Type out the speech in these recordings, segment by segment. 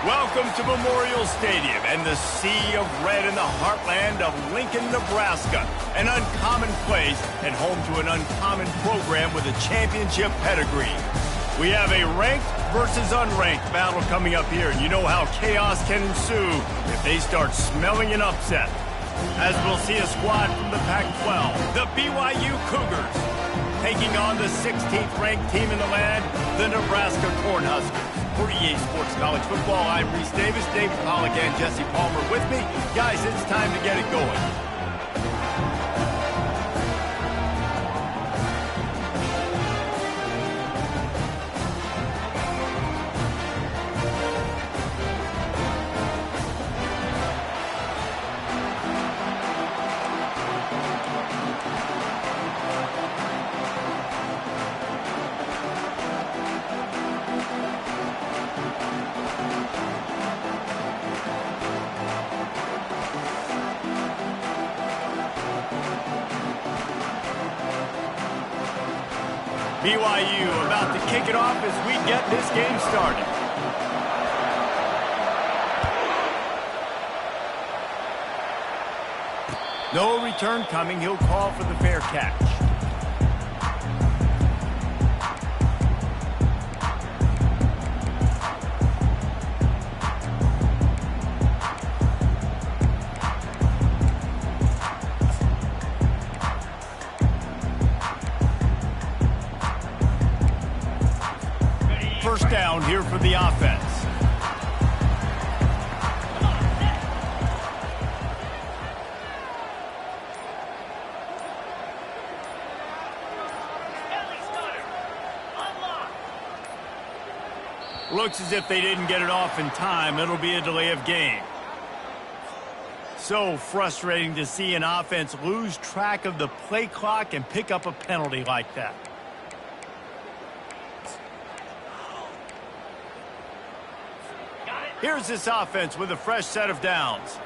Welcome to Memorial Stadium and the sea of red in the heartland of Lincoln, Nebraska. An uncommon place and home to an uncommon program with a championship pedigree. We have a ranked versus unranked battle coming up here, and you know how chaos can ensue if they start smelling an upset. As we'll see a squad from the Pac-12, the BYU Cougars, taking on the 16th ranked team in the land, the Nebraska Cornhuskers. For EA Sports College Football, I'm Reese Davis, David Pollack, and Jesse Palmer with me. Guys, it's time to get it going. BYU about to kick it off as we get this game started. No return coming. He'll call for the fair catch. First down here for the offense. Looks as if they didn't get it off in time. It'll be a delay of game. So frustrating to see an offense lose track of the play clock and pick up a penalty like that. Here's this offense with a fresh set of downs.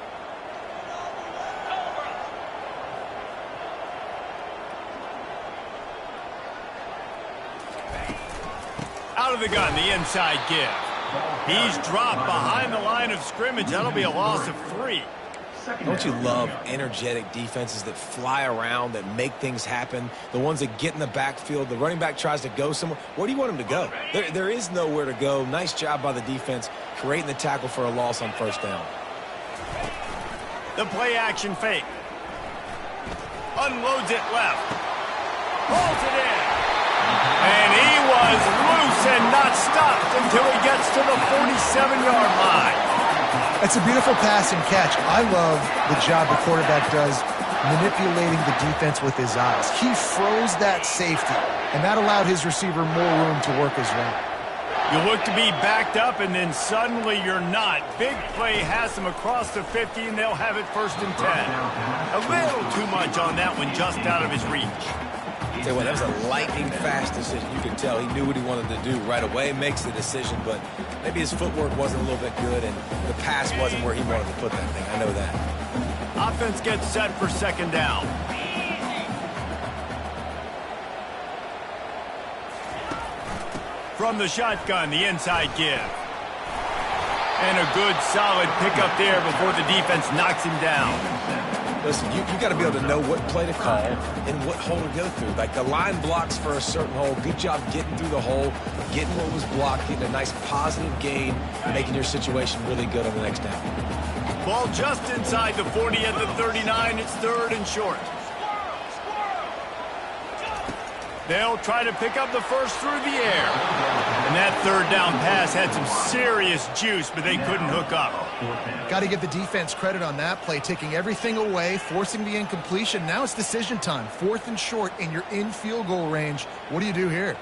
Out of the gun, the inside give. He's dropped behind the line of scrimmage. That'll be a loss of 3. Don't you love energetic defenses that fly around, that make things happen? The ones that get in the backfield, the running back tries to go somewhere. Where do you want him to go? There is nowhere to go. Nice job by the defense, creating the tackle for a loss on first down. The play action fake. Unloads it left. Pulls it in. And he was loose and not stopped until he gets to the 47-yard line. That's a beautiful pass and catch. I love the job the quarterback does manipulating the defense with his eyes. He froze that safety, and that allowed his receiver more room to work his route. You look to be backed up, and then suddenly you're not. Big play has him across the 50, and they'll have it 1st and 10. A little too much on that one, just out of his reach. Tell you what, that was a lightning-fast decision. You could tell he knew what he wanted to do right away, makes the decision, but maybe his footwork wasn't a little bit good, and the pass wasn't where he wanted to put that thing. I know that. Offense gets set for 2nd down. From the shotgun, the inside give. And a good, solid pickup there before the defense knocks him down. Listen, you got to be able to know what play to call and what hole to go through. Like the line blocks for a certain hole. Good job getting through the hole, getting what was blocked, getting a nice positive gain, making your situation really good on the next down. Ball just inside the 40 at the 39. It's 3rd and short. They'll try to pick up the first through the air. And that 3rd down pass had some serious juice, but they couldn't hook up. Got to give the defense credit on that play, taking everything away, forcing the incompletion. Now it's decision time. 4th and short, and you're in field goal range. What do you do here?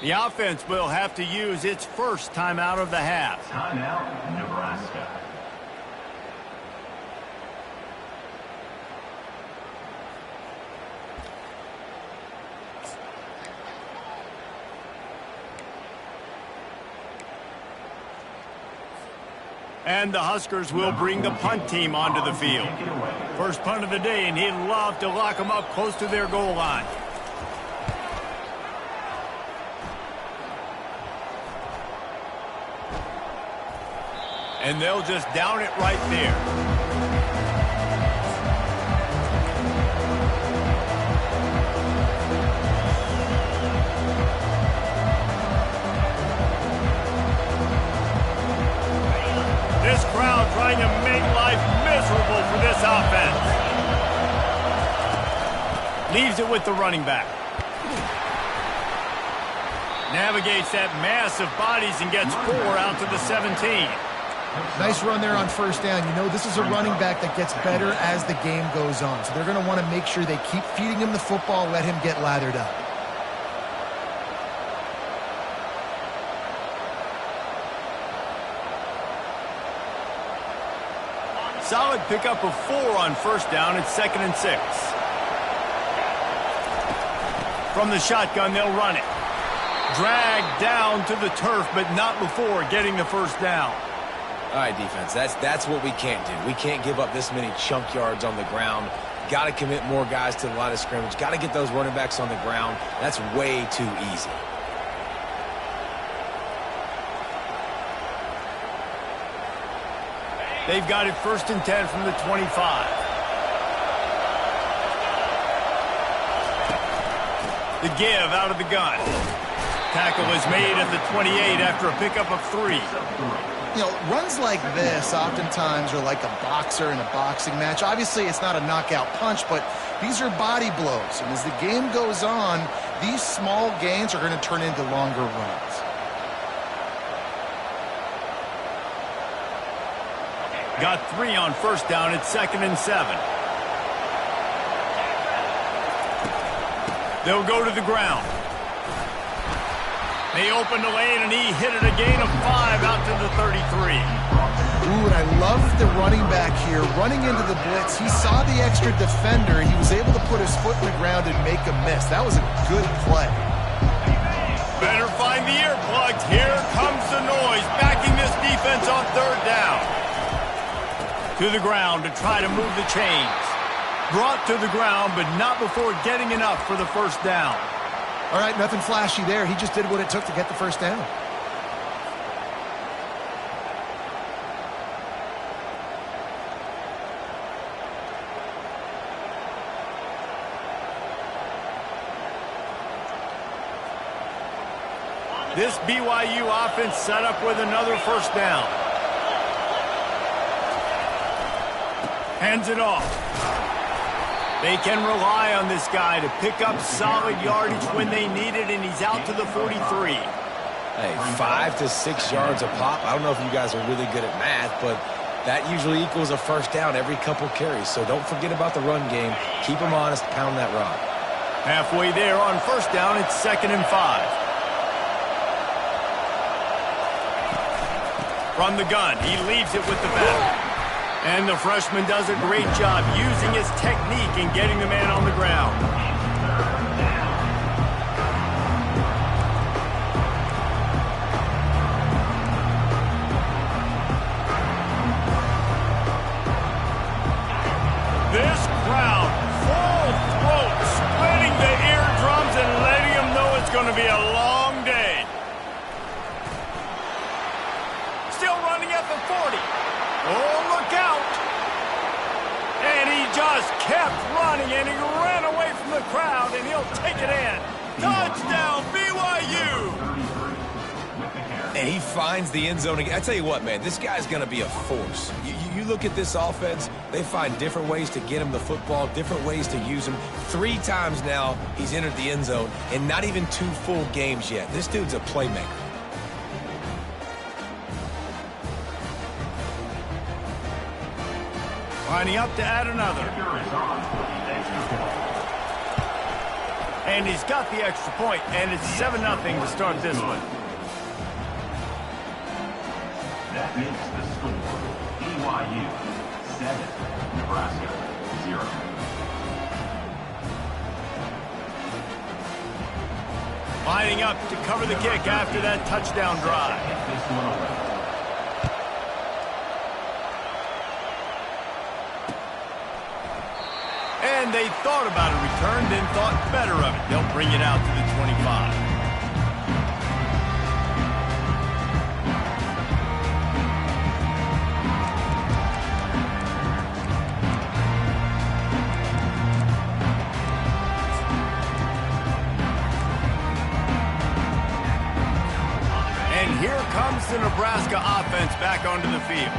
The offense will have to use its first timeout of the half. Timeout, Nebraska. And the Huskers will bring the punt team onto the field. First punt of the day, and he'd love to lock them up close to their goal line. And they'll just down it right there. This crowd trying to make life miserable for this offense. Leaves it with the running back. Navigates that mass of bodies and gets 4 out to the 17. Nice run there on first down. You know, this is a running back that gets better as the game goes on. So they're going to want to make sure they keep feeding him the football, let him get lathered up. Solid pickup of 4 on first down. It's 2nd and 6. From the shotgun, they'll run it. Dragged down to the turf, but not before getting the first down. All right, defense, that's what we can't do. We can't give up this many chunk yards on the ground. Got to commit more guys to the line of scrimmage. Got to get those running backs on the ground. That's way too easy. They've got it 1st and 10 from the 25. The give out of the gun. Tackle is made at the 28 after a pickup of 3. You know, runs like this oftentimes are like a boxer in a boxing match. Obviously, it's not a knockout punch, but these are body blows. And as the game goes on, these small gains are going to turn into longer runs. Got 3 on first down. It's 2nd and 7. They'll go to the ground. They opened the lane, and he hit it a gain of 5 out to the 33. Ooh, and I love the running back here. Running into the blitz, he saw the extra defender, and he was able to put his foot in the ground and make a miss. That was a good play. Better find the earplugs. Here comes the noise, backing this defense on 3rd down. To the ground to try to move the chains. Brought to the ground, but not before getting enough for the first down. All right, nothing flashy there. He just did what it took to get the first down. This BYU offense set up with another first down. Hands it off. They can rely on this guy to pick up solid yardage when they need it, and he's out to the 43. Hey, 5 to 6 yards a pop. I don't know if you guys are really good at math, but that usually equals a first down every couple carries. So don't forget about the run game. Keep them honest, pound that rock. Halfway there on first down, it's 2nd and 5. From the gun, he leaves it with the back. And the freshman does a great job using his technique and getting the man on the ground. This crowd, full throat, splitting the eardrums and letting them know it's going to be a long day. Still running at the 40. Oh, look out. And he just kept running, and he ran away from the crowd, and he'll take it in. Touchdown, BYU. And he finds the end zone again. I tell you what, man, this guy's going to be a force. You look at this offense, they find different ways to get him the football, different ways to use him. 3 times now he's entered the end zone, and not even 2 full games yet. This dude's a playmaker. Lining up to add another. And he's got the extra point, and it's 7-0 to start this one. That makes the score BYU 7, Nebraska 0. Lining up to cover the kick after that touchdown drive. and they thought about a return, then thought better of it. They'll bring it out to the 25. Here comes the Nebraska offense back onto the field.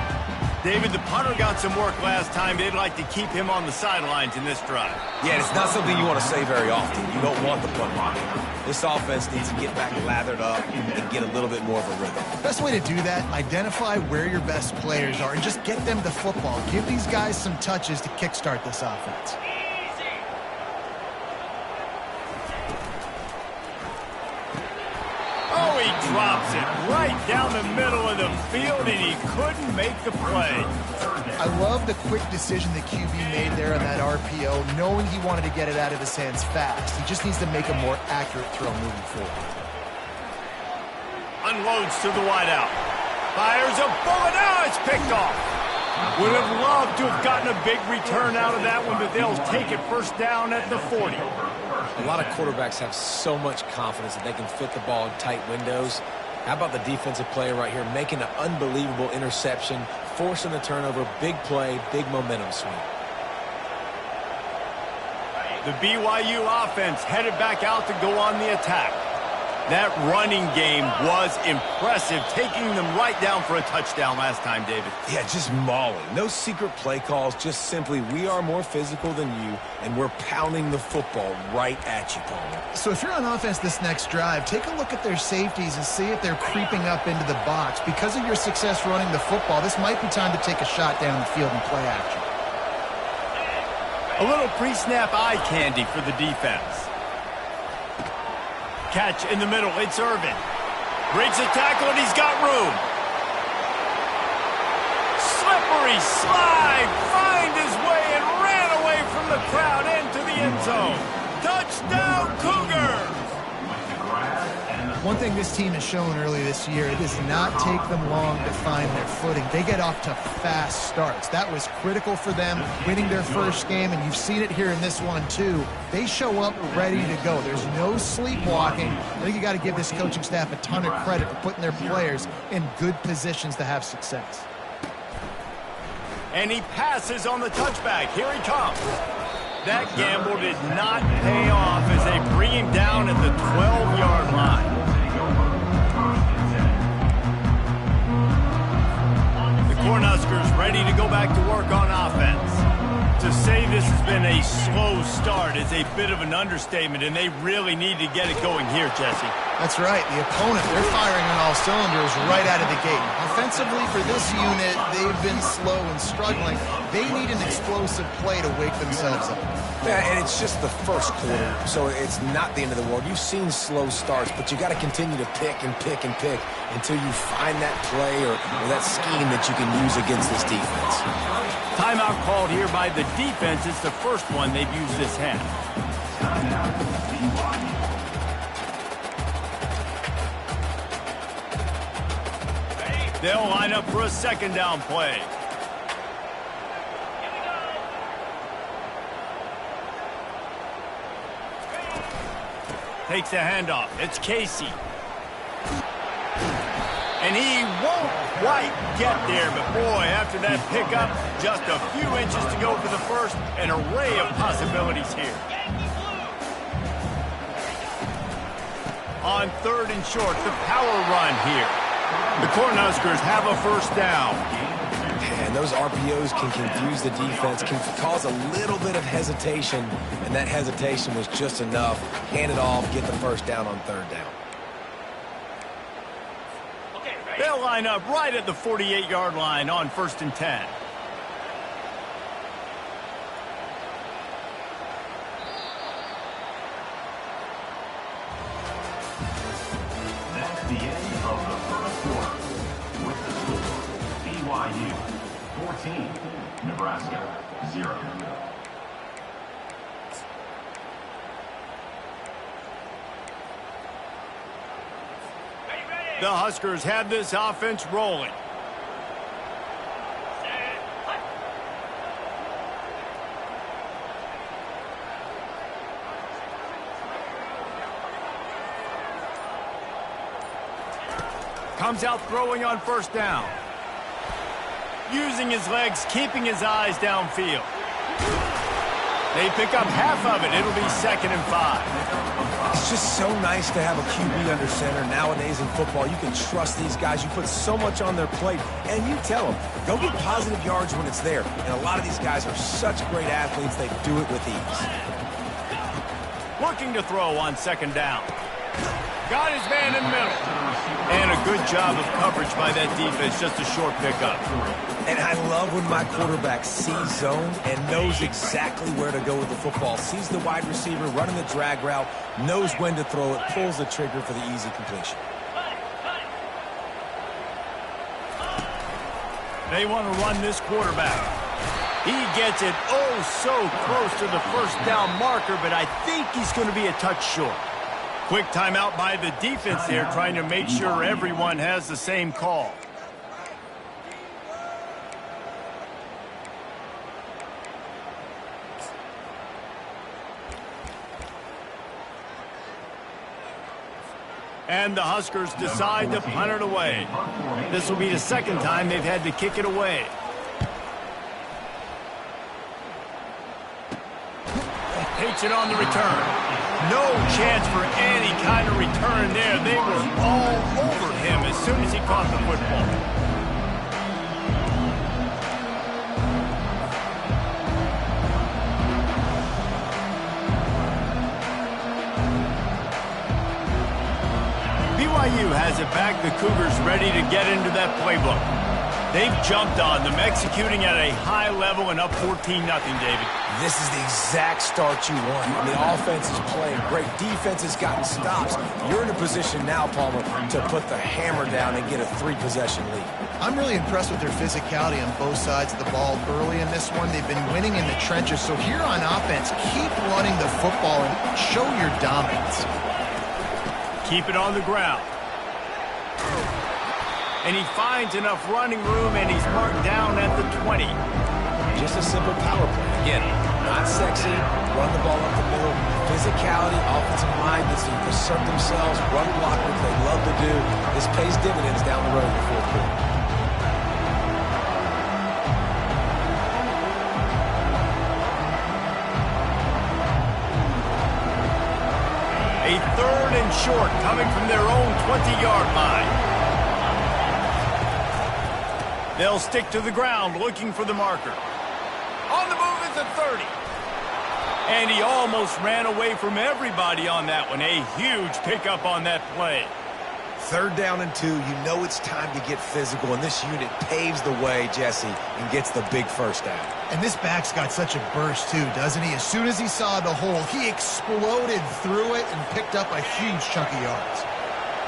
David, the punter got some work last time. They'd like to keep him on the sidelines in this drive. Yeah, it's not something you want to say very often. You don't want the punt blocking. This offense needs to get back lathered up and get a little bit more of a rhythm. Best way to do that, identify where your best players are and just get them the football. Give these guys some touches to kickstart this offense. Oh, he drops it right down the middle of the field, and he couldn't make the play. I love the quick decision the QB made there on that RPO, knowing he wanted to get it out of his hands fast. He just needs to make a more accurate throw moving forward. Unloads to the wideout. Fires a bullet. Now it's picked off. Would have loved to have gotten a big return out of that one, but they'll take it first down at the 40. A lot of quarterbacks have so much confidence that they can fit the ball in tight windows. How about the defensive player right here making an unbelievable interception, forcing the turnover, big play, big momentum swing. The BYU offense headed back out to go on the attack. That running game was impressive, taking them right down for a touchdown last time, David. Yeah, just mauling. No secret play calls, just simply we are more physical than you, and we're pounding the football right at you, Palmer. So if you're on offense this next drive, take a look at their safeties and see if they're creeping up into the box. Because of your success running the football, this might be time to take a shot down the field and play action. A little pre-snap eye candy for the defense. Catch in the middle, it's Irvin. Breaks the tackle and he's got room. Slippery slide, find his way and ran away from the crowd into the end zone. Touchdown Cougars! One thing this team has shown early this year, it does not take them long to find their footing. They get off to fast starts. That was critical for them, winning their first game, and you've seen it here in this one too. They show up ready to go. There's no sleepwalking. I think you got to give this coaching staff a ton of credit for putting their players in good positions to have success. And he passes on the touchback. Here he comes. That gamble did not pay off as they bring him down at the 12-yard line. The Cornhuskers ready to go back to work on offense. To say this has been a slow start is a bit of an understatement, and they really need to get it going here, Jesse. That's right. The opponent, they're firing on all cylinders right out of the gate. Offensively, for this unit, they've been slow and struggling. They need an explosive play to wake themselves up. Yeah, and it's just the first quarter, so it's not the end of the world. You've seen slow starts, but you got to continue to pick and pick and pick until you find that play or that scheme that you can use against this defense. Timeout called here by the defense. It's the first one they've used this half. They'll line up for a second down play. Takes a handoff. It's Casey. And he won't quite get there, but boy, after that pickup, just a few inches to go for the first, an array of possibilities here. On third and short, the power run here. The Cornhuskers have a first down. And those RPOs can confuse the defense, can cause a little bit of hesitation, and that hesitation was just enough. Hand it off, get the first down on third down. They'll line up right at the 48-yard line on 1st and 10. That's the end of the first quarter. With the score, BYU 14, Nebraska 0. The Huskers have this offense rolling. Comes out throwing on first down. Using his legs, keeping his eyes downfield. They pick up half of it. It'll be 2nd and 5. It's just so nice to have a QB under center. Nowadays in football, you can trust these guys. You put so much on their plate, and you tell them, go get positive yards when it's there. And a lot of these guys are such great athletes, they do it with ease. Looking to throw on 2nd down. Got his man in the middle. And a good job of coverage by that defense, just a short pickup. And I love when my quarterback sees zone and knows exactly where to go with the football. Sees the wide receiver running the drag route, knows when to throw it, pulls the trigger for the easy completion. They want to run this quarterback. He gets it oh so close to the first down marker, but I think he's going to be a touch short. Quick timeout by the defense there, trying to make sure everyone has the same call. And the Huskers decide to punt it away. This will be the 2nd time they've had to kick it away. Takes it on the return. No chance for any kind of return there. They were all over him as soon as he caught the football. BYU has it back. The Cougars ready to get into that playbook. They've jumped on them, executing at a high level and up 14-0, David. This is the exact start you want. And the offense is playing great. Defense has gotten stops. You're in a position now, Palmer, to put the hammer down and get a 3-possession lead. I'm really impressed with their physicality on both sides of the ball early in this one. They've been winning in the trenches. So here on offense, keep running the football and show your dominance. Keep it on the ground. And he finds enough running room, and he's marked down at the 20. Just a simple power play. Again, not sexy, run the ball up the middle, physicality, offensive line that's to assert themselves, run block, which they love to do. This pays dividends down the road in the 4th quarter. A 3rd and short coming from their own 20-yard line. They'll stick to the ground looking for the marker. On the move is the 30. And he almost ran away from everybody on that one. A huge pickup on that play. 3rd down and 2. You know it's time to get physical, and this unit paves the way, Jesse, and gets the big first down. And this back's got such a burst, too, doesn't he? As soon as he saw the hole, he exploded through it and picked up a huge chunk of yards.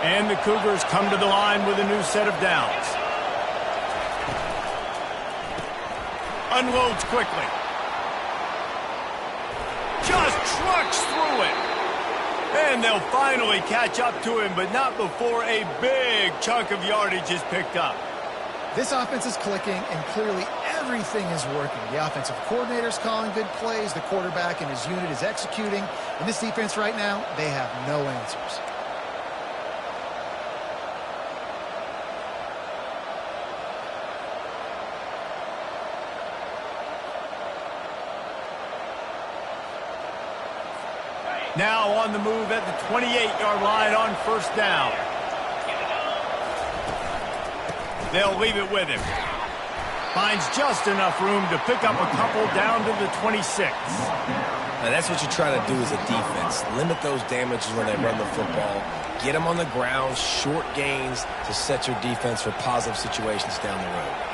And the Cougars come to the line with a new set of downs. Unloads quickly. Just trucks through it. And they'll finally catch up to him, but not before a big chunk of yardage is picked up. This offense is clicking, and clearly everything is working. The offensive coordinator's calling good plays. The quarterback and his unit is executing. And this defense right now, they have no answers. Now on the move at the 28-yard line on first down. They'll leave it with him. Finds just enough room to pick up a couple down to the 26. Now that's what you try to do as a defense. Limit those damages when they run the football. Get them on the ground, short gains to set your defense for positive situations down the road.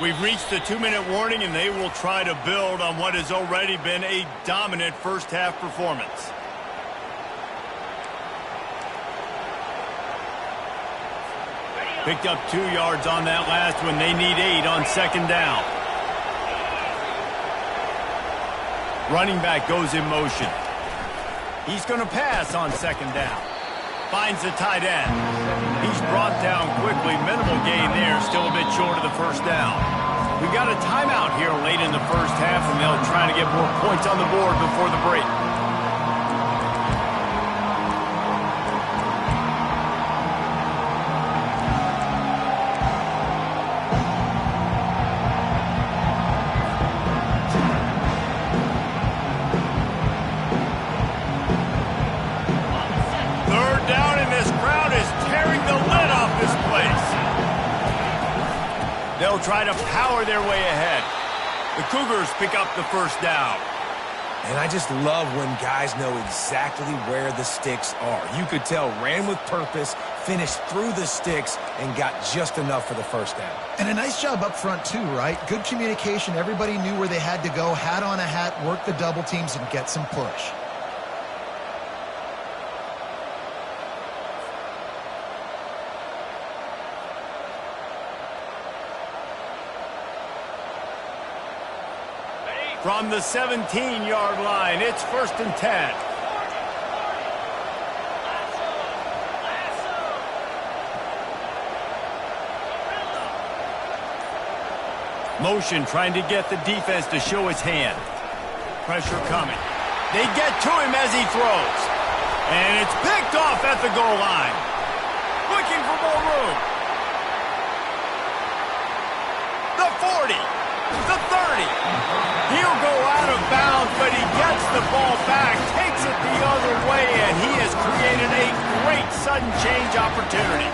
We've reached the 2-minute warning, and they will try to build on what has already been a dominant first-half performance. Picked up 2 yards on that last one. They need 8 on second down. Running back goes in motion. He's going to pass on second down. Finds the tight end. He's brought down quickly. Minimal gain there. Still a bit short of the first down. We got a timeout here late in the first half, and they'll try to get more points on the board before the break. Third down, and this crowd is tearing the lid off this place. They'll try to power their way ahead. The Cougars pick up the first down. And I just love when guys know exactly where the sticks are. You could tell ran with purpose, finished through the sticks, and got just enough for the first down. And a nice job up front too, right? Good communication. Everybody knew where they had to go, hat on a hat, work the double teams, and get some push. From the 17-yard line, it's 1st and 10. Motion trying to get the defense to show his hand. Pressure coming. They get to him as he throws. And it's picked off at the goal line. Looking for more room. The 40. The 30. He'll go out of bounds, but he gets the ball back, takes it the other way, and he has created a great sudden change opportunity.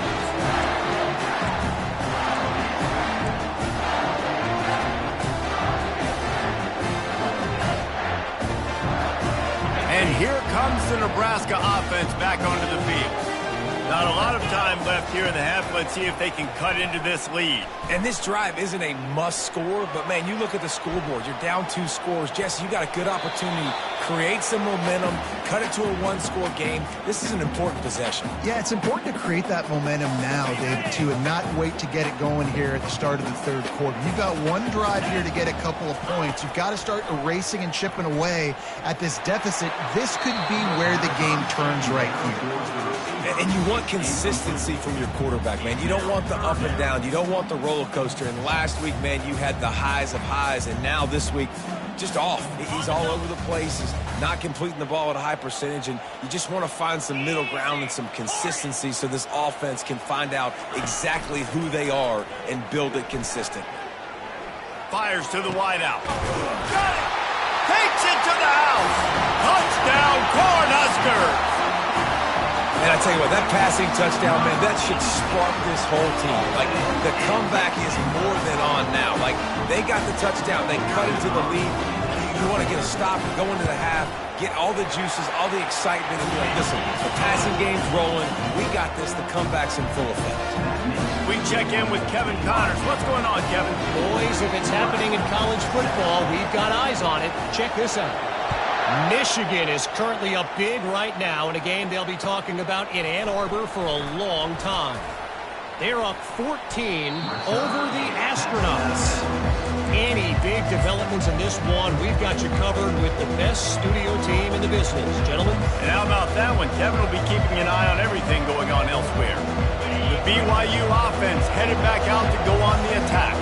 And here comes the Nebraska offense back onto the field. Not a lot of time left here in the half. Let's see if they can cut into this lead. And this drive isn't a must score, but man, you look at the scoreboard. You're down 2 scores. Jesse, you got a good opportunity. Create some momentum. Cut it to a 1-score game. This is an important possession. Yeah, it's important to create that momentum now, David, too, and not wait to get it going here at the start of the third quarter. You've got one drive here to get a couple of points. You've got to start erasing and chipping away at this deficit. This could be where the game turns right here. And you want consistency from your quarterback, man. You don't want the up and down. You don't want the roller coaster. And last week, man, you had the highs of highs, and now this week, just off. He's all over the place. He's not completing the ball at a high percentage, and you just want to find some middle ground and some consistency so this offense can find out exactly who they are and build it consistent. Fires to the wideout. Got it! Takes it to the house! Touchdown, Cornhuskers! And I tell you what, that passing touchdown, man, that should spark this whole team. Like, the comeback is more than on now. Like, they got the touchdown. They cut into the lead. You want to get a stop and go into the half, get all the juices, all the excitement, and be like, listen, the passing game's rolling. We got this. The comeback's in full effect. We check in with Kevin Connors. What's going on, Kevin? Boys, if it's happening in college football, we've got eyes on it. Check this out. Michigan is currently up big right now in a game they'll be talking about in Ann Arbor for a long time. They're up 14 over the Astronauts. Any big developments in this one, we've got you covered with the best studio team in the business, gentlemen. And how about that one? Kevin will be keeping an eye on everything going on elsewhere. The BYU offense headed back out to go on the attack.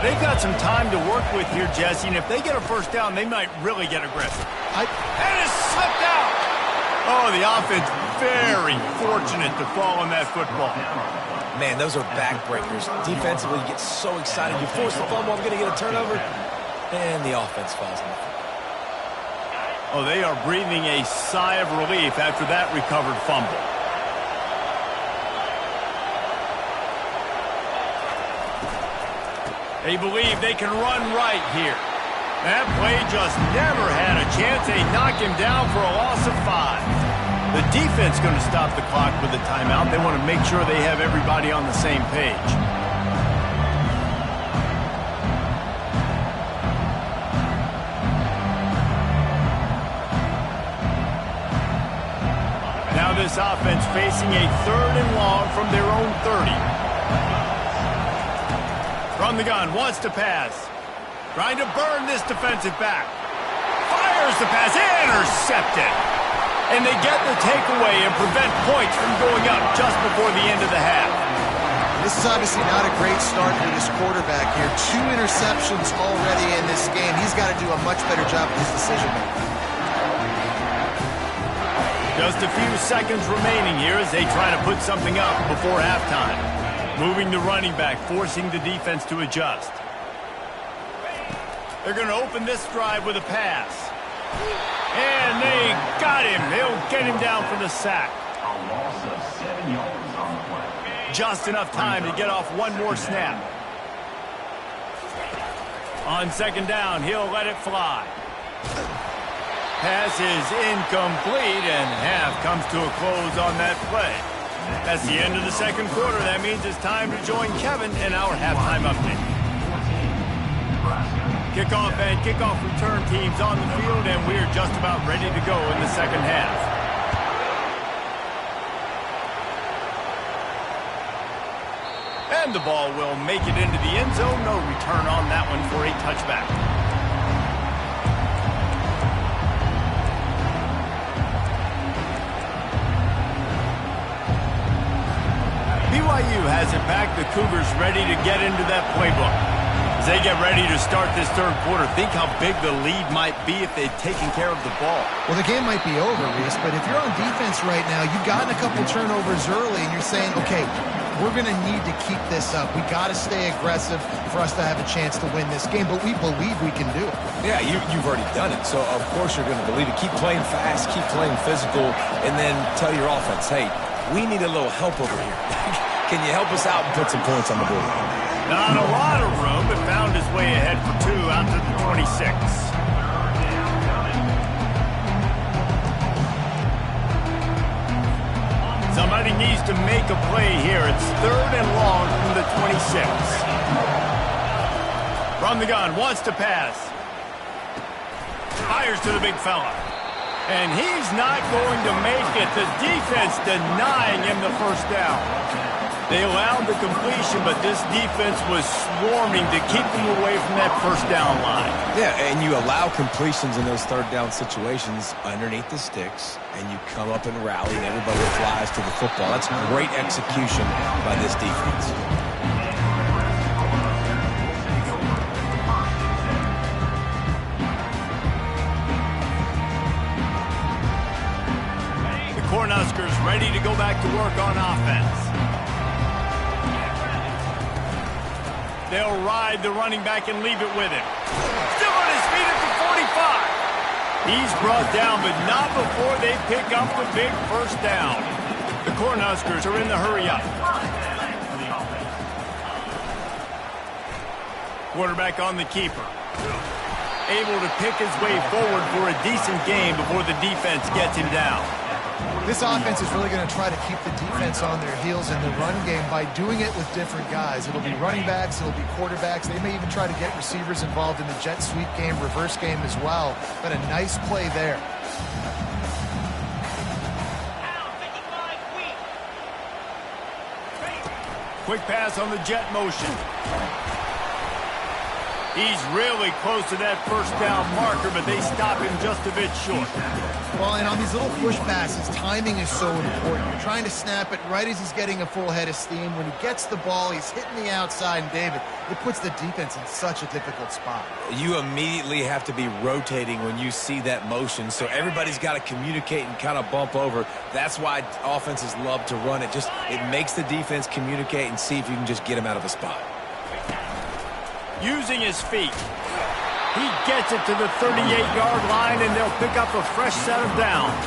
They've got some time to work with here, Jesse, and if they get a first down, they might really get aggressive. And it's slipped out! Oh, the offense very fortunate to fall on that football. Man, those are backbreakers. Defensively, you get so excited. You force the fumble, I'm going to get a turnover, and the offense falls on the field. Oh, they are breathing a sigh of relief after that recovered fumble. They believe they can run right here. That play just never had a chance. They knock him down for a loss of 5. The defense going to stop the clock with the timeout. They want to make sure they have everybody on the same page. Now this offense facing a 3rd and long from their own 30. From the gun, wants to pass. Trying to burn this defensive back. Fires the pass, intercepted. And they get the takeaway and prevent points from going up just before the end of the half. This is obviously not a great start for this quarterback here. 2 interceptions already in this game. He's got to do a much better job with his decision-making. Just a few seconds remaining here as they try to put something up before halftime. Moving the running back, forcing the defense to adjust. They're going to open this drive with a pass. And they got him. They'll get him down for the sack. A loss of 7 yards on the play. Just enough time to get off one more snap. On second down, he'll let it fly. Pass is incomplete, and half comes to a close on that play. That's the end of the second quarter. That means it's time to join Kevin in our halftime update. Kickoff and kickoff return teams on the field, and we're just about ready to go in the second half. And the ball will make it into the end zone. No return on that one for a touchback. BYU has it back. The Cougars ready to get into that playbook. As they get ready to start this third quarter, think how big the lead might be if they'd taken care of the ball. Well, the game might be over, Reese, but if you're on defense right now, you've gotten a couple turnovers early, and you're saying, okay, we're going to need to keep this up. We got to stay aggressive for us to have a chance to win this game, but we believe we can do it. Yeah, you've already done it, so of course you're going to believe it. Keep playing fast, keep playing physical, and then tell your offense, hey, we need a little help over here. Can you help us out and put some points on the board? Not a lot of room, but found his way ahead for 2 out to the 26. Somebody needs to make a play here. It's 3rd and long from the 26. From the gun, wants to pass. Fires to the big fella. And he's not going to make it. The defense denying him the first down. They allowed the completion, but this defense was swarming to keep them away from that first down line. Yeah, and you allow completions in those third down situations underneath the sticks, and you come up and rally, and everybody flies to the football. That's great execution by this defense. The Cornhuskers ready to go back to work on offense. They'll ride the running back and leave it with him. Still on his feet at the 45. He's brought down, but not before they pick up the big first down. The Cornhuskers are in the hurry-up. Quarterback on the keeper. Able to pick his way forward for a decent game before the defense gets him down. This offense is really going to try to keep the defense on their heels in the run game by doing it with different guys. It'll be running backs, it'll be quarterbacks. They may even try to get receivers involved in the jet sweep game, reverse game as well. But a nice play there. Quick pass on the jet motion. He's really close to that first down marker, but they stop him just a bit short. Well, and on these little push passes, timing is so important. You're trying to snap it right as he's getting a full head of steam. When he gets the ball, he's hitting the outside, and David, it puts the defense in such a difficult spot. You immediately have to be rotating when you see that motion, so everybody's got to communicate and kind of bump over. That's why offenses love to run it. It makes the defense communicate and see if you can just get him out of a spot. Using his feet. He gets it to the 38-yard line, and they'll pick up a fresh set of downs.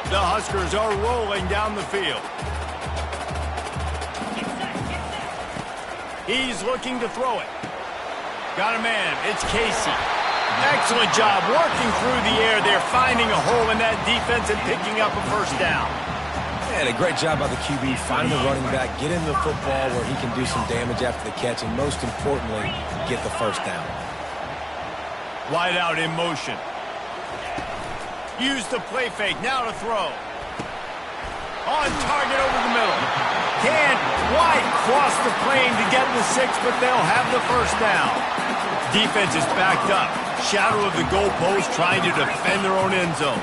The Huskers are rolling down the field. He's looking to throw it. Got a man. It's Casey. Excellent job working through the air. They're finding a hole in that defense and picking up a first down. And a great job by the QB, finding the running back, get him the football where he can do some damage after the catch, and most importantly, get the first down. Wide out in motion. Use the play fake, now to throw. On target over the middle. Can't quite cross the plane to get the 6, but they'll have the first down. Defense is backed up. Shadow of the goalpost trying to defend their own end zone.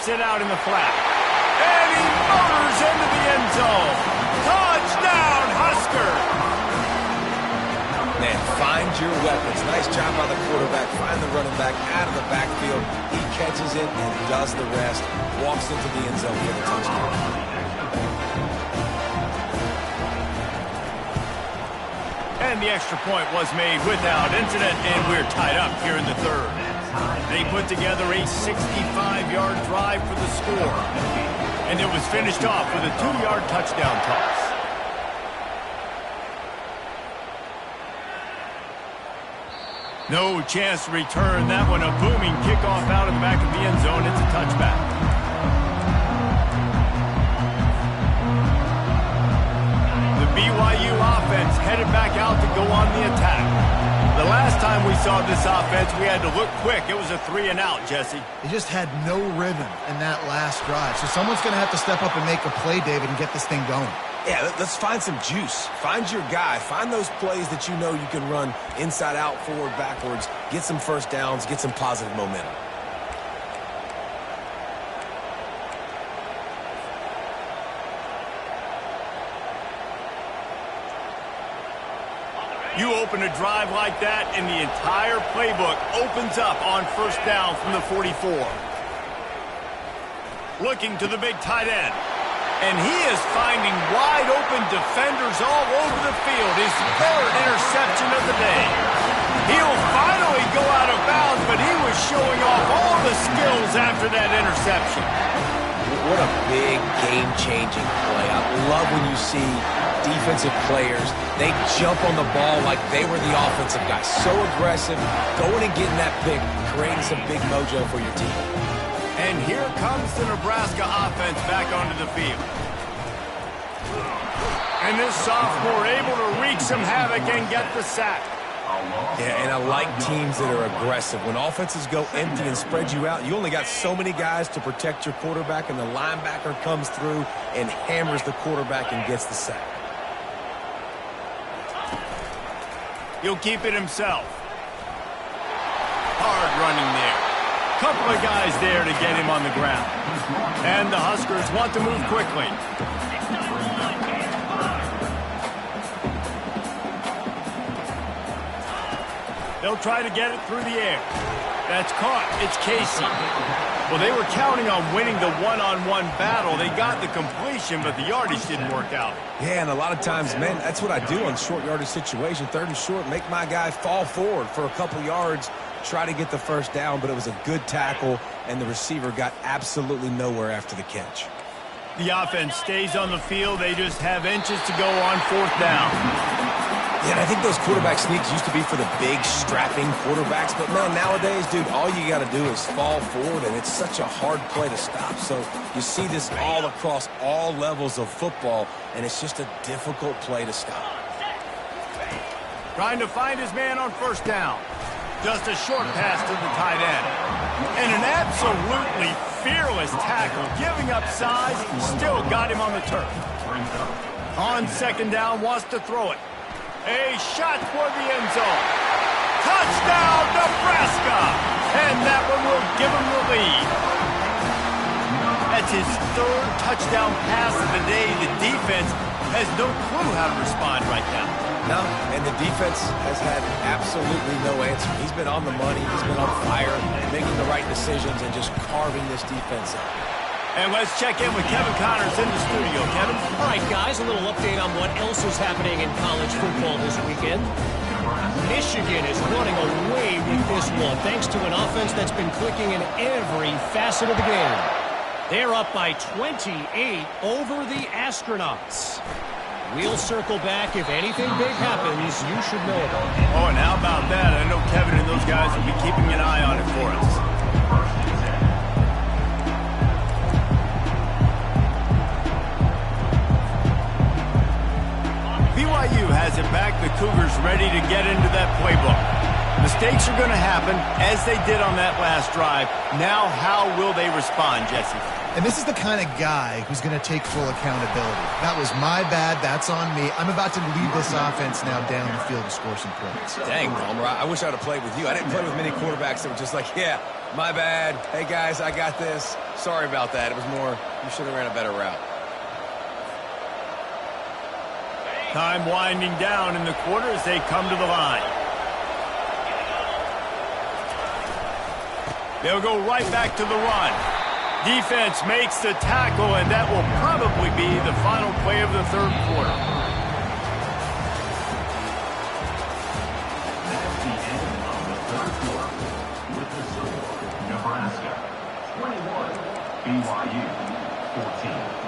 takes it out in the flat. And he motors into the end zone. Touchdown, Husker! Man, find your weapons. Nice job by the quarterback. Find the running back out of the backfield. He catches it and does the rest. Walks into the end zone for the touchdown. And the extra point was made without incident, and we're tied up here in the third. They put together a 65-yard drive for the score, and it was finished off with a 2-yard touchdown toss. No chance to return that one. A booming kickoff out of the back of the end zone. It's a touchback. The BYU offense headed back out to go on the attack. The last time we saw this offense, we had to look quick. It was a 3-and-out, Jesse. They just had no rhythm in that last drive. So someone's going to have to step up and make a play, David, and get this thing going. Yeah, let's find some juice. Find your guy. Find those plays that you know you can run inside out, forward, backwards. Get some first downs. Get some positive momentum. You open a drive like that, and the entire playbook opens up on first down from the 44. Looking to the big tight end. And he is finding wide-open defenders all over the field. His third interception of the day. He'll finally go out of bounds, but he was showing off all the skills after that interception. What a big game-changing play. I love when you see defensive players, they jump on the ball like they were the offensive guy. So aggressive, going and getting that pick, creating some big mojo for your team. And here comes the Nebraska offense back onto the field. And this sophomore able to wreak some havoc and get the sack. Yeah, and I like teams that are aggressive. When offenses go empty and spread you out, you only got so many guys to protect your quarterback, and the linebacker comes through and hammers the quarterback and gets the sack. He'll keep it himself. Hard running there. Couple of guys there to get him on the ground. And the Huskers want to move quickly. They'll try to get it through the air. That's caught. It's Casey. Well, they were counting on winning the one-on-one battle. They got the completion, but the yardage didn't work out. Yeah, and a lot of times, man, that's what I do on short yardage situation. Third and short, make my guy fall forward for a couple yards, try to get the first down, but it was a good tackle, and the receiver got absolutely nowhere after the catch. The offense stays on the field. They just have inches to go on fourth down. Yeah, and I think those quarterback sneaks used to be for the big, strapping quarterbacks, but, man, nowadays, dude, all you got to do is fall forward, and it's such a hard play to stop. So you see this all across all levels of football, and it's just a difficult play to stop. Trying to find his man on first down. Just a short pass to the tight end. And an absolutely fearless tackle, giving up size, still got him on the turf. On second down, wants to throw it. A shot toward the end zone. Touchdown, Nebraska! And that one will give him the lead. That's his third touchdown pass of the day. The defense has no clue how to respond right now. No, and the defense has had absolutely no answer. He's been on the money. He's been on fire, making the right decisions, and just carving this defense up. And let's check in with Kevin Connors in the studio. Kevin? All right, guys, a little update on what else is happening in college football this weekend. Michigan is running away with this one, thanks to an offense that's been clicking in every facet of the game. They're up by 28 over the Astronauts. We'll circle back. If anything big happens, you should know about it. Oh, and how about that? I know Kevin and those guys will be keeping an eye on it for us. BYU has it back. The Cougars ready to get into that playbook. Mistakes are going to happen, as they did on that last drive. Now, how will they respond, Jesse? And this is the kind of guy who's going to take full accountability. That was my bad. That's on me. I'm about to lead this offense now down the field to score some points. Dang, Palmer, I wish I would have played with you. I didn't play with many quarterbacks that were just like, yeah, my bad. Hey, guys, I got this. Sorry about that. It was more, you should have ran a better route. Time winding down in the quarter as they come to the line. They'll go right back to the run. Defense makes the tackle, and that will probably be the final play of the third quarter. That's the end of the third quarter. With the score, Nebraska 21, BYU 14.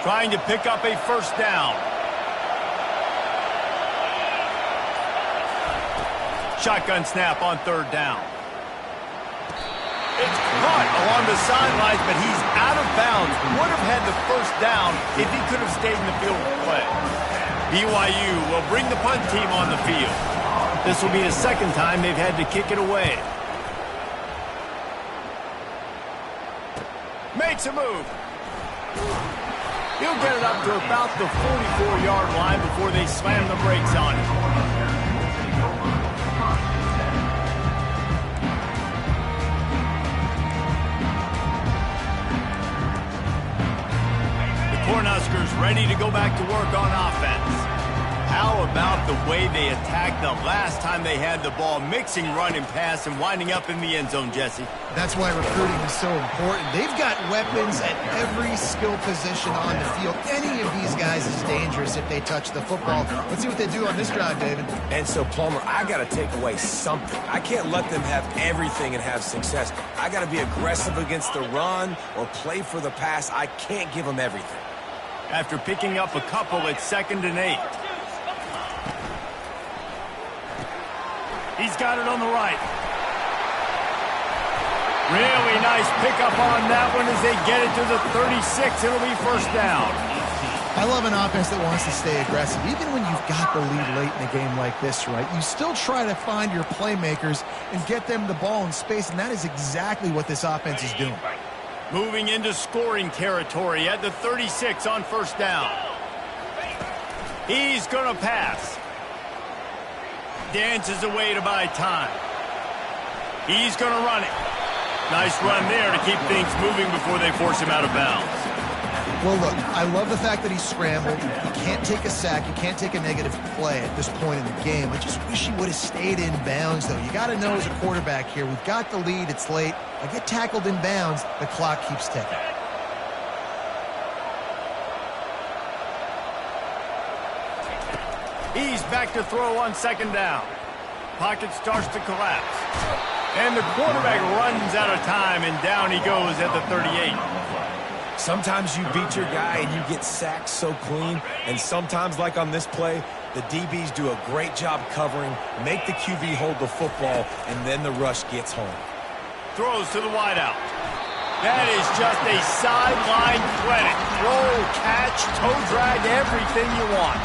Trying to pick up a first down. Shotgun snap on third down. It's caught along the sidelines, but he's out of bounds. Would have had the first down if he could have stayed in the field of play. BYU will bring the punt team on the field. This will be the second time they've had to kick it away. Makes a move. He'll get it up to about the 44-yard line before they slam the brakes on it. Cornhuskers ready to go back to work on offense. How about the way they attacked the last time they had the ball, mixing run and pass and winding up in the end zone, Jesse? That's why recruiting is so important. They've got weapons at every skill position on the field. Any of these guys is dangerous if they touch the football. Let's see what they do on this drive, David. And so, Palmer, I got to take away something. I can't let them have everything and have success. I got to be aggressive against the run or play for the pass. I can't give them everything. After picking up a couple at 2nd and 8. He's got it on the right. Really nice pickup on that one as they get it to the 36. It'll be first down. I love an offense that wants to stay aggressive. Even when you've got the lead late in a game like this, right, you still try to find your playmakers and get them the ball in space, and that is exactly what this offense is doing. Moving into scoring territory at the 36 on first down. He's going to pass. Dances away to buy time. He's going to run it. Nice run there to keep things moving before they force him out of bounds. Well, look, I love the fact that he scrambled. He can't take a sack. He can't take a negative play at this point in the game. I just wish he would have stayed in bounds, though. You got to know as a quarterback here, we've got the lead. It's late. I get tackled in bounds. The clock keeps ticking. He's back to throw on second down. Pocket starts to collapse. And the quarterback runs out of time, and down he goes at the 38. Sometimes you beat your guy and you get sacked so clean, and sometimes, like on this play, the DBs do a great job covering, make the QB hold the football, and then the rush gets home. Throws to the wideout. That is just a sideline clinic. Throw, catch, toe drag, everything you want.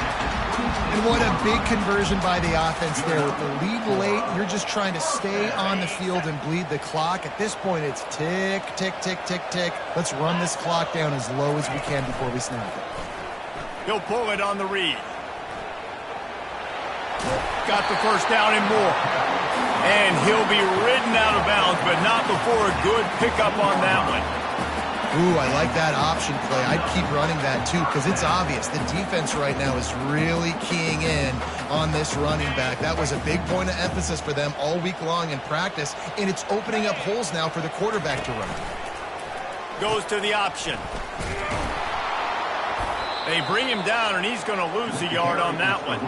And what a big conversion by the offense there. With the lead late, you're just trying to stay on the field and bleed the clock. At this point, it's tick, tick, tick, tick, tick. Let's run this clock down as low as we can before we snap it. He'll pull it on the read. Got the first down and more. And he'll be ridden out of bounds, but not before a good pickup on that one. Ooh, I like that option play. I'd keep running that too because it's obvious. The defense right now is really keying in on this running back. That was a big point of emphasis for them all week long in practice, and it's opening up holes now for the quarterback to run. Goes to the option. They bring him down, and he's going to lose a yard on that one.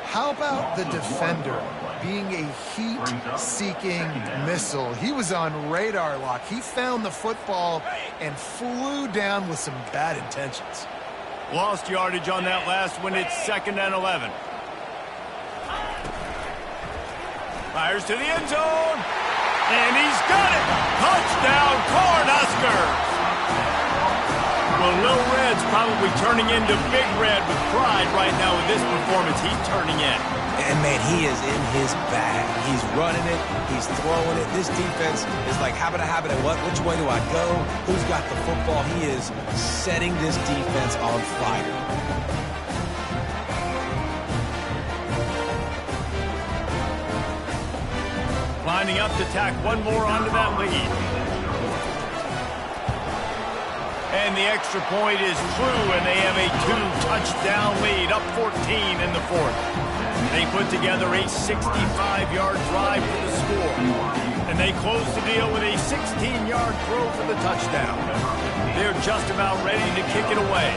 How about the defender being a heat-seeking missile? He was on radar lock. He found the football and flew down with some bad intentions. Lost yardage on that last one. It's 2nd and 11. Fires to the end zone. And he's got it. Touchdown, Cornhuskers. Well, Little Red's probably turning into Big Red with pride right now with this performance he's turning in. And, man, he is in his bag. He's running it. He's throwing it. This defense is like, habit, what? Which way do I go? Who's got the football? He is setting this defense on fire. Lining up to tack one more onto that lead. And the extra point is true, and they have a 2-touchdown lead, up 14 in the fourth. They put together a 65-yard drive for the score. And they close the deal with a 16-yard throw for the touchdown. They're just about ready to kick it away.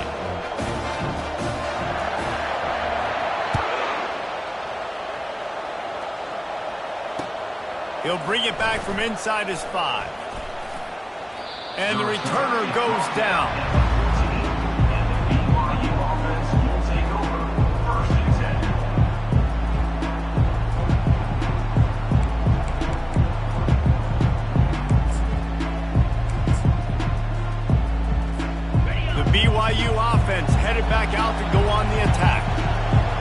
He'll bring it back from inside his 5. And the returner goes down. BYU offense will take over. 1st and 10. The BYU offense headed back out to go on the attack.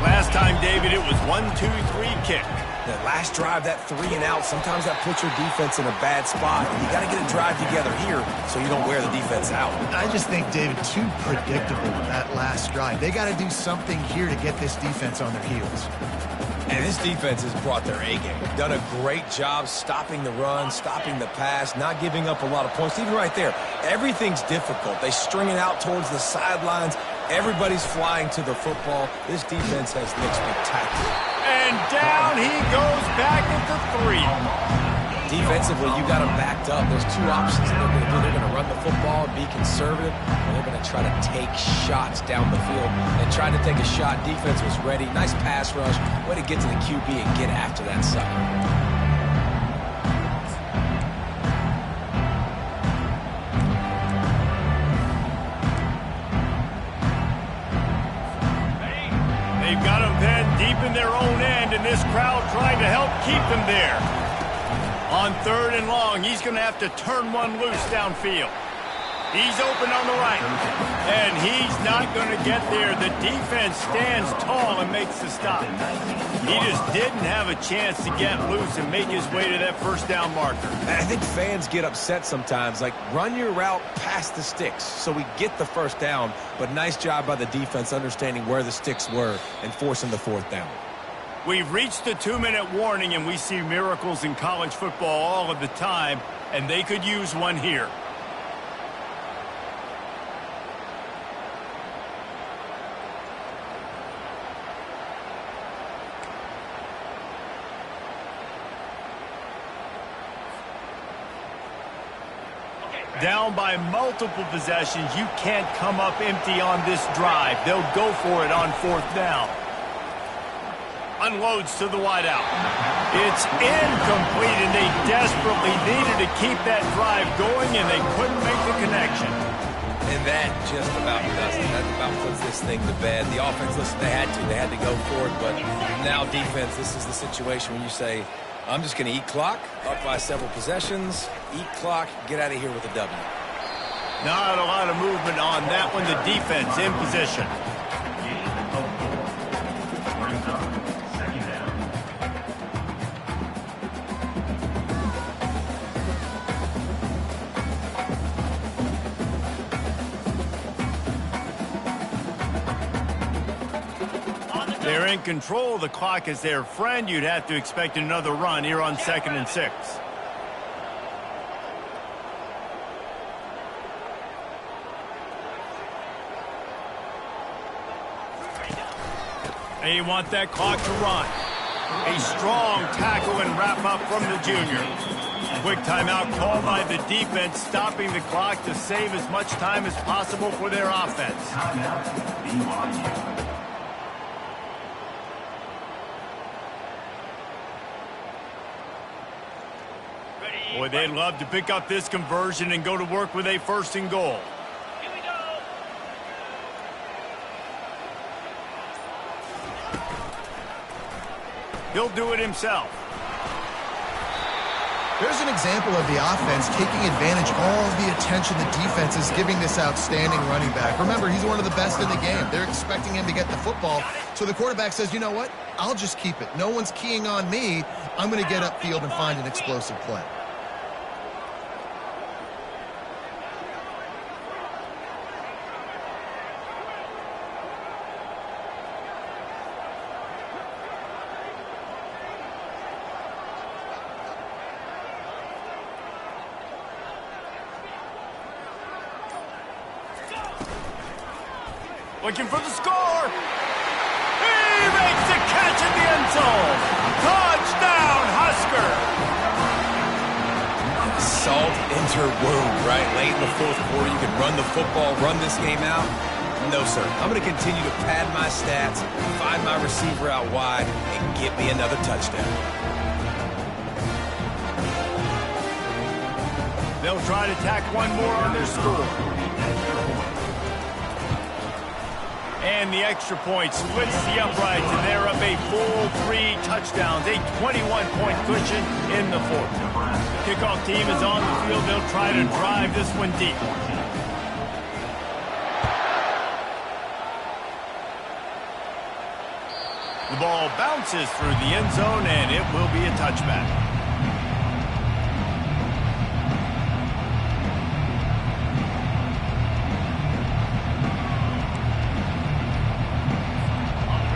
Last time, David, it was 1-2-3 kick. That last drive, that 3 and out, sometimes that puts your defense in a bad spot. You got to get a drive together here so you don't wear the defense out. I just think, David, too predictable that last drive. They got to do something here to get this defense on their heels. And this defense has brought their A-game. Done a great job stopping the run, stopping the pass, not giving up a lot of points. Even right there, everything's difficult. They string it out towards the sidelines. Everybody's flying to the football. This defense has looked spectacular. And down he goes back at the 3. Defensively, you got them backed up. There's 2 options that they're going to do. They're going to run the football and be conservative, or they're going to try to take shots down the field. They tried to take a shot. Defense was ready. Nice pass rush. Way to get to the QB and get after that sucker. They've got them then deep in their own end, and this crowd trying to help keep them there. On 3rd and long, he's going to have to turn one loose downfield. He's open on the right, and he's not going to get there. The defense stands tall and makes the stop. He just didn't have a chance to get loose and make his way to that first down marker. I think fans get upset sometimes, like run your route past the sticks so we get the first down, but nice job by the defense understanding where the sticks were and forcing the 4th down. We've reached the 2-minute warning, and we see miracles in college football all of the time, and they could use one here. Down by multiple possessions, you can't come up empty on this drive. They'll go for it on 4th down. Unloads to the wideout. It's incomplete, and they desperately needed to keep that drive going, and they couldn't make the connection. And that just about does it. That about puts this thing to bed. The offense, listen, they had to go for it, but now defense, this is the situation when you say, I'm just going to eat clock, up by several possessions, eat clock, get out of here with a W. Not a lot of movement on that one. The defense in position. Brings up 2nd down. They're in control. The clock is their friend. You'd have to expect another run here on 2nd and 6. They want that clock to run. A strong tackle and wrap up from the junior. Quick timeout called by the defense, stopping the clock to save as much time as possible for their offense. Timeout, BYU. Boy, they'd love to pick up this conversion and go to work with a 1st and goal. Here we go. He'll do it himself. There's an example of the offense taking advantage of all the attention the defense is giving this outstanding running back. Remember, he's one of the best in the game. They're expecting him to get the football. So the quarterback says, you know what? I'll just keep it. No one's keying on me. I'm going to get upfield and find an explosive play. Looking for the score. He makes the catch in the end zone. Touchdown, Husker. Salt entered wound, right? Late in the fourth quarter, you can run the football, run this game out. No, sir. I'm going to continue to pad my stats, find my receiver out wide, and get me another touchdown. They'll try to tack one more on their score. And the extra point splits the uprights, and they're up a full 3 touchdowns, a 21-point cushion in the fourth. Kickoff team is on the field. They'll try to drive this one deep. The ball bounces through the end zone, and it will be a touchback.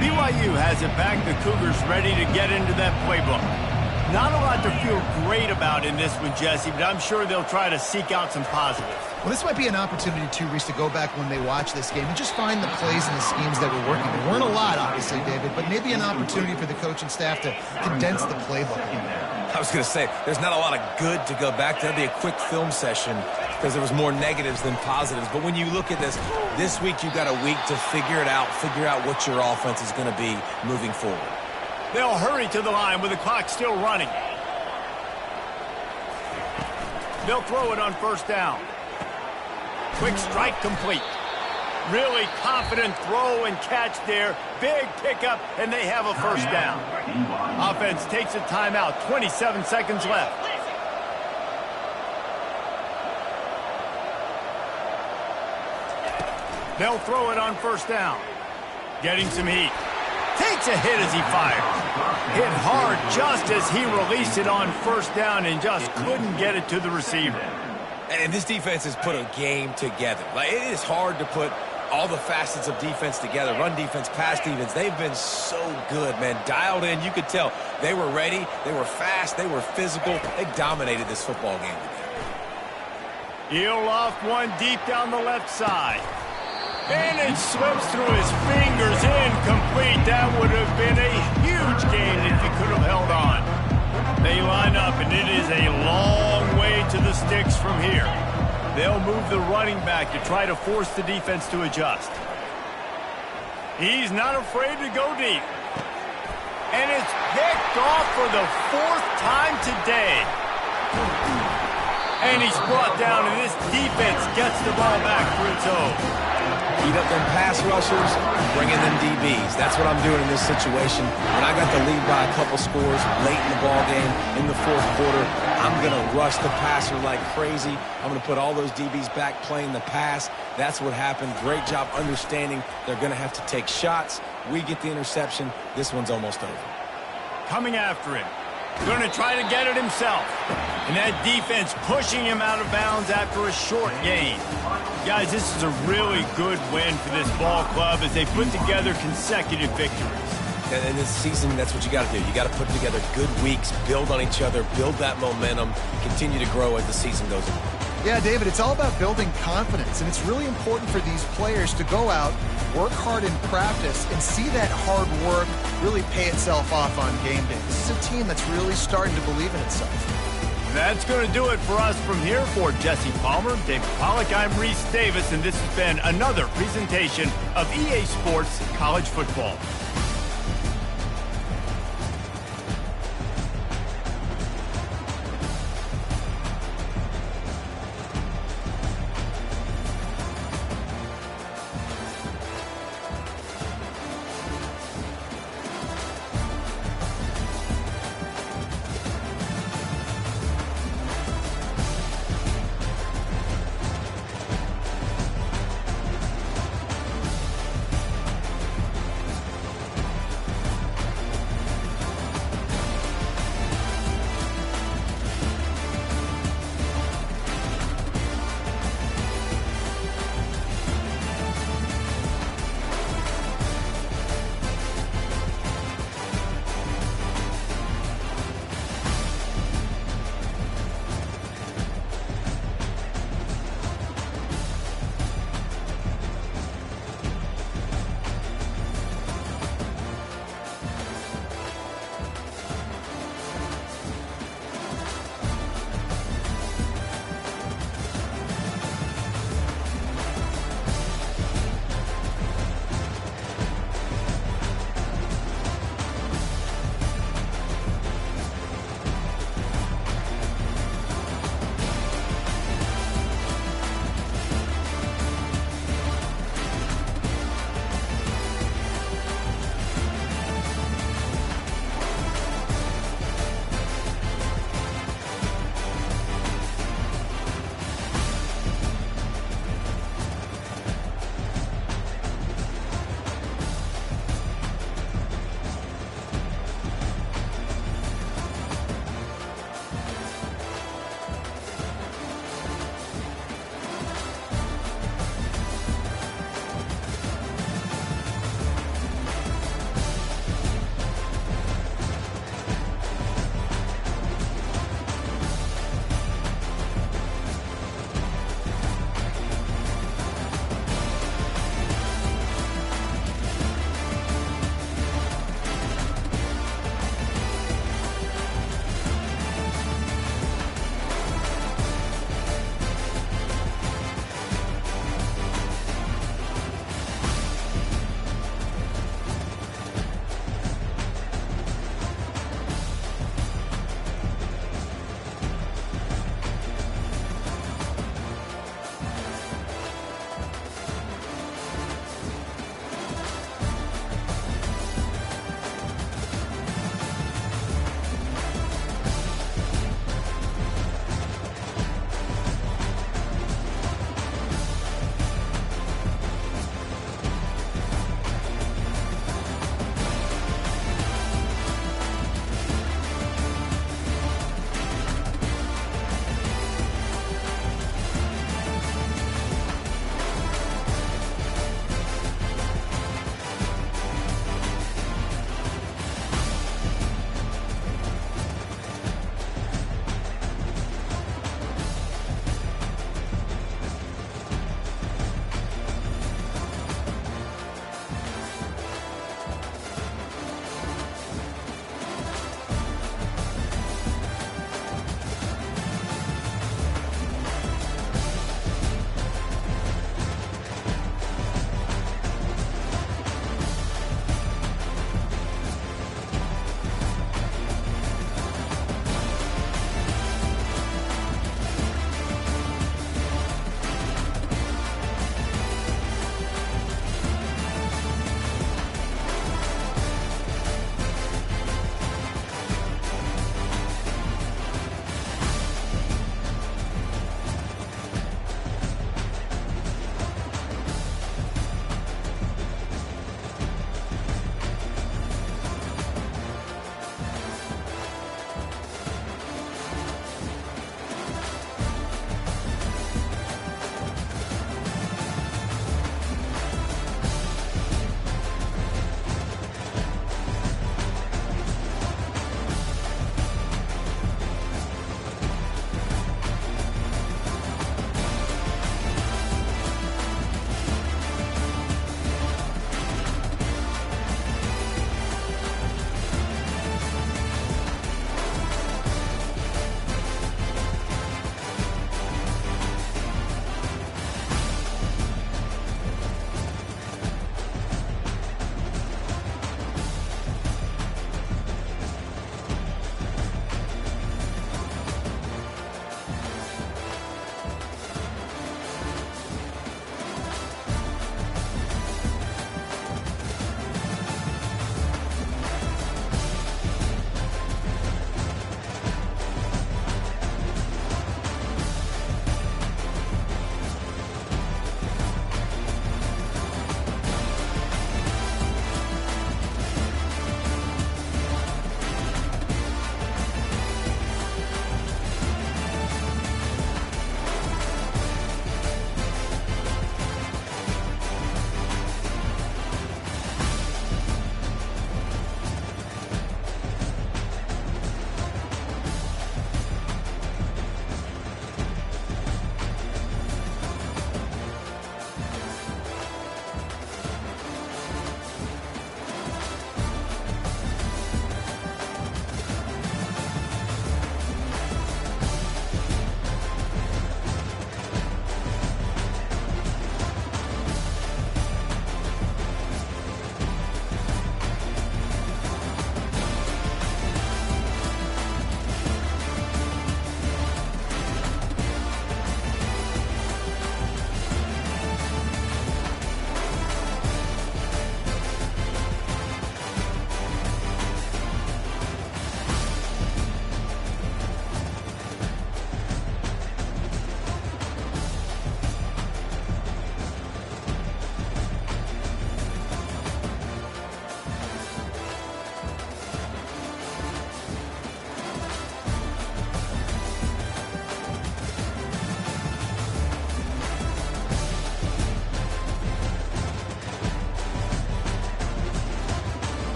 BYU has it back. The Cougars ready to get into that playbook. Not a lot to feel great about in this one, Jesse, but I'm sure they'll try to seek out some positives. Well, this might be an opportunity, too, Reese, to go back when they watch this game and just find the plays and the schemes that were working. There weren't a lot, obviously, David, but maybe an opportunity for the coaching staff to condense the playbook. I was going to say, there's not a lot of good to go back to. That'd be a quick film session because there was more negatives than positives. But when you look at this week you've got a week to figure it out, figure out what your offense is going to be moving forward. They'll hurry to the line with the clock still running. They'll throw it on first down. Quick strike complete. Really confident throw and catch there. Big pickup, and they have a first down. Offense takes a timeout. 27 seconds left. They'll throw it on first down. Getting some heat. Takes a hit as he fires. Hit hard just as he released it on first down and just couldn't get it to the receiver. And this defense has put a game together. Like, it is hard to put all the facets of defense together. Run defense, pass defense. They've been so good, man. Dialed in. You could tell they were ready. They were fast. They were physical. They dominated this football game today. He'll loft one deep down the left side. And it slips through his fingers, incomplete. That would have been a huge gain if he could have held on. They line up, and it is a long way to the sticks from here. They'll move the running back to try to force the defense to adjust. He's not afraid to go deep. And it's picked off for the 4th time today. And he's brought down, and this defense gets the ball back for its own. Heat up them pass rushers, bring in them DBs. That's what I'm doing in this situation. When I got the lead by a couple scores late in the ball game, in the fourth quarter, I'm going to rush the passer like crazy. I'm going to put all those DBs back playing the pass. That's what happened. Great job understanding they're going to have to take shots. We get the interception. This one's almost over. Coming after him. Going to try to get it himself. And that defense pushing him out of bounds after a short gain. Guys, this is a really good win for this ball club as they put together consecutive victories. And in this season, that's what you got to do. You got to put together good weeks, build on each other, build that momentum, continue to grow as the season goes on. Yeah, David, it's all about building confidence, and it's really important for these players to go out, work hard in practice, and see that hard work really pay itself off on game day. This is a team that's really starting to believe in itself. That's going to do it for us from here. For Jesse Palmer, David Pollack, I'm Reese Davis, and this has been another presentation of EA Sports College Football.